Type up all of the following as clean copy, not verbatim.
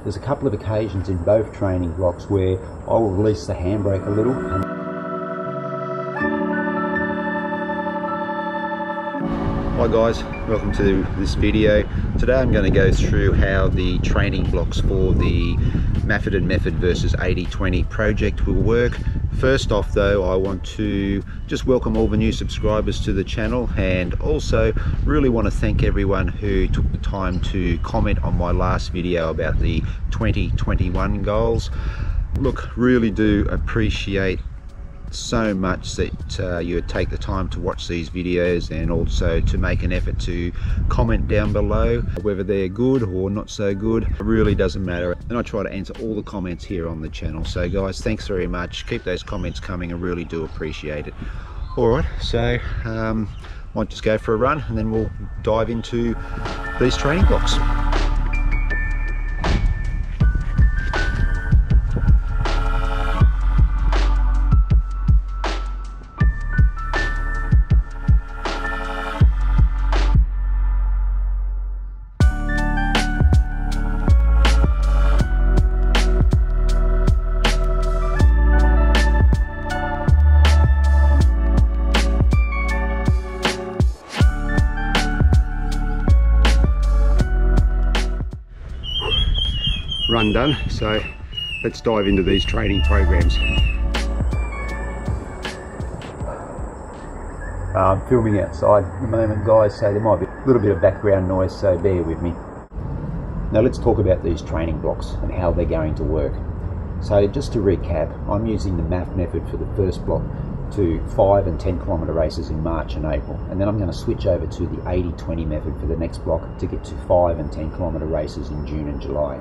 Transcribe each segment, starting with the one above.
there's a couple of occasions in both training blocks where I will release the handbrake a little. Hi guys, welcome to this video. Today I'm going to go through how the training blocks for the MAF method versus 80-20 project will work. First off though, I want to just welcome all the new subscribers to the channel, and also really want to thank everyone who took the time to comment on my last video about the 2021 goals. Look, really do appreciate so much that you would take the time to watch these videos, and also to make an effort to comment down below whether they're good or not so good. It really doesn't matter, and I try to answer all the comments here on the channel. So guys, thanks very much, keep those comments coming, I really do appreciate it. Alright, so might just go for a run and then we'll dive into these training blocks. Run done, so let's dive into these training programs. I'm filming outside at the moment, guys, so there might be a little bit of background noise, so bear with me. Now let's talk about these training blocks and how they're going to work. So just to recap, I'm using the MAF method for the first block to 5 and 10 kilometre races in March and April, and then I'm going to switch over to the 80-20 method for the next block to get to 5 and 10 kilometre races in June and July.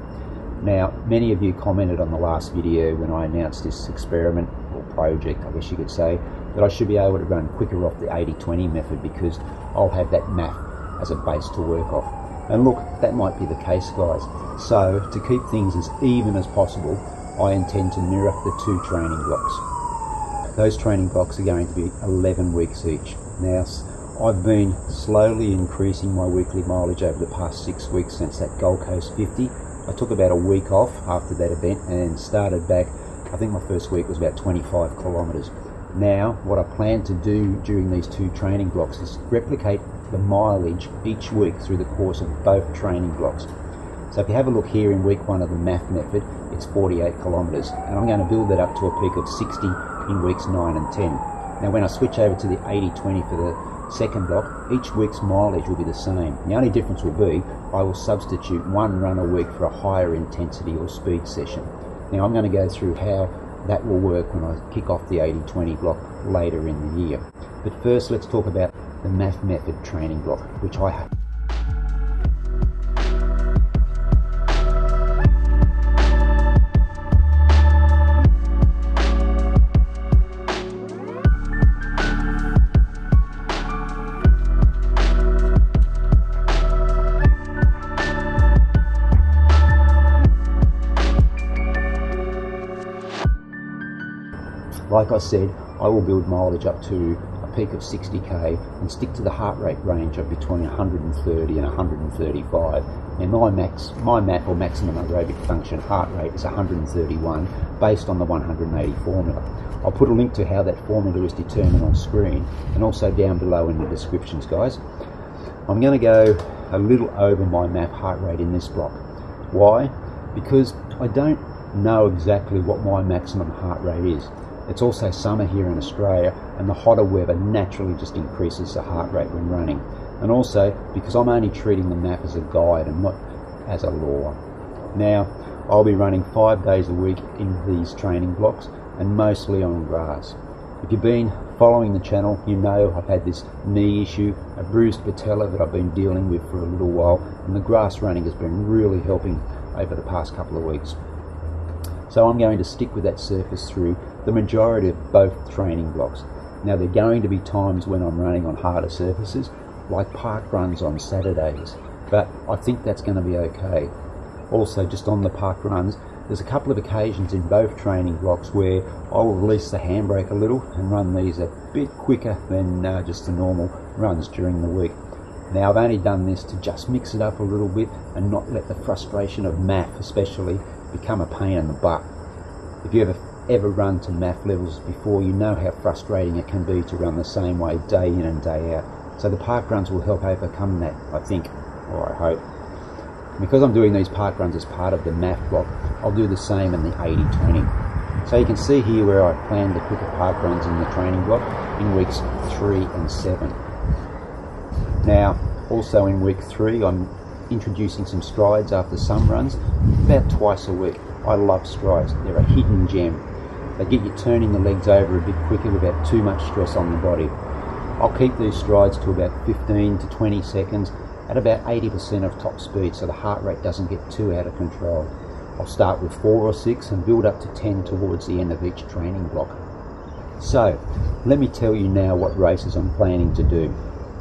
Now, many of you commented on the last video when I announced this experiment, or project, I guess you could say, that I should be able to run quicker off the 80-20 method because I'll have that MAF as a base to work off. And look, that might be the case, guys. So, to keep things as even as possible, I intend to mirror the two training blocks. Those training blocks are going to be 11 weeks each. Now, I've been slowly increasing my weekly mileage over the past 6 weeks since that Gold Coast 50. I took about a week off after that event and started back. I think my first week was about 25 kilometres. Now, what I plan to do during these two training blocks is replicate the mileage each week through the course of both training blocks. So if you have a look here in week 1 of the MAF method, it's 48 kilometres, and I'm going to build that up to a peak of 60 in weeks 9 and 10. Now when I switch over to the 80-20 for the second block, each week's mileage will be the same. The only difference will be I will substitute one run a week for a higher intensity or speed session. Now I'm going to go through how that will work when I kick off the 80-20 block later in the year. But first let's talk about the MAF method training block, which I have. Like I said, I will build mileage up to a peak of 60k and stick to the heart rate range of between 130 and 135. And my MAF or maximum aerobic function heart rate is 131 based on the 180 formula. I'll put a link to how that formula is determined on screen and also down below in the descriptions, guys. I'm going to go a little over my MAF heart rate in this block. Why? Because I don't know exactly what my maximum heart rate is. It's also summer here in Australia, and the hotter weather naturally just increases the heart rate when running. And also because I'm only treating the MAF as a guide and not as a law. Now, I'll be running 5 days a week in these training blocks, and mostly on grass. If you've been following the channel, you know I've had this knee issue, a bruised patella that I've been dealing with for a little while, and the grass running has been really helping over the past couple of weeks. So I'm going to stick with that surface through the majority of both training blocks. Now there are going to be times when I'm running on harder surfaces, like park runs on Saturdays, but I think that's going to be okay. Also, just on the park runs, there's a couple of occasions in both training blocks where I will release the handbrake a little and run these a bit quicker than just the normal runs during the week. Now I've only done this to just mix it up a little bit and not let the frustration of MAF especially become a pain in the butt. If you ever run to MAF levels before, you know how frustrating it can be to run the same way day in and day out. So the park runs will help overcome that, I think, or I hope. Because I'm doing these park runs as part of the MAF block, I'll do the same in the 80-20. So you can see here where I plan the quicker park runs in the training block in weeks 3 and 7. Now, also in week 3, I'm introducing some strides after some runs, about twice a week. I love strides, they're a hidden gem. They get you turning the legs over a bit quicker without too much stress on the body. I'll keep these strides to about 15 to 20 seconds at about 80% of top speed so the heart rate doesn't get too out of control. I'll start with 4 or 6 and build up to 10 towards the end of each training block. So, let me tell you now what races I'm planning to do.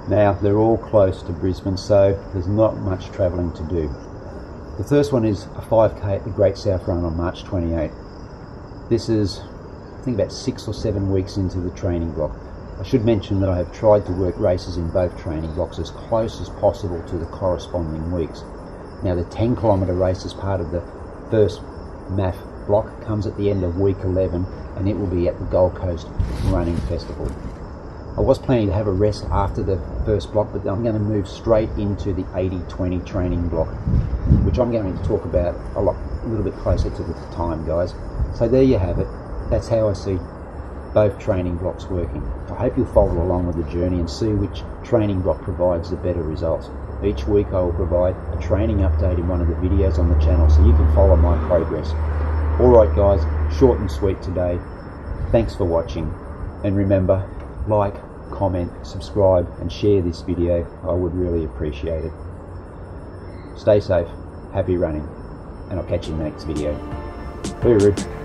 Now, they're all close to Brisbane, so there's not much travelling to do. The first one is a 5k at the Great South Run on March 28. This is, I think, about 6 or 7 weeks into the training block. I should mention that I have tried to work races in both training blocks as close as possible to the corresponding weeks. Now, the 10 kilometre race as part of the first MAF block comes at the end of week 11, and it will be at the Gold Coast Running Festival. I was planning to have a rest after the first block, but I'm going to move straight into the 80-20 training block, which I'm going to talk about a little bit closer to the time, guys. So there you have it. That's how I see both training blocks working. I hope you'll follow along with the journey and see which training block provides the better results. Each week I will provide a training update in one of the videos on the channel so you can follow my progress. Alright guys, short and sweet today. Thanks for watching, and remember, like, comment, subscribe and share this video. I would really appreciate it. Stay safe, happy running, and I'll catch you in the next video. Hooroo.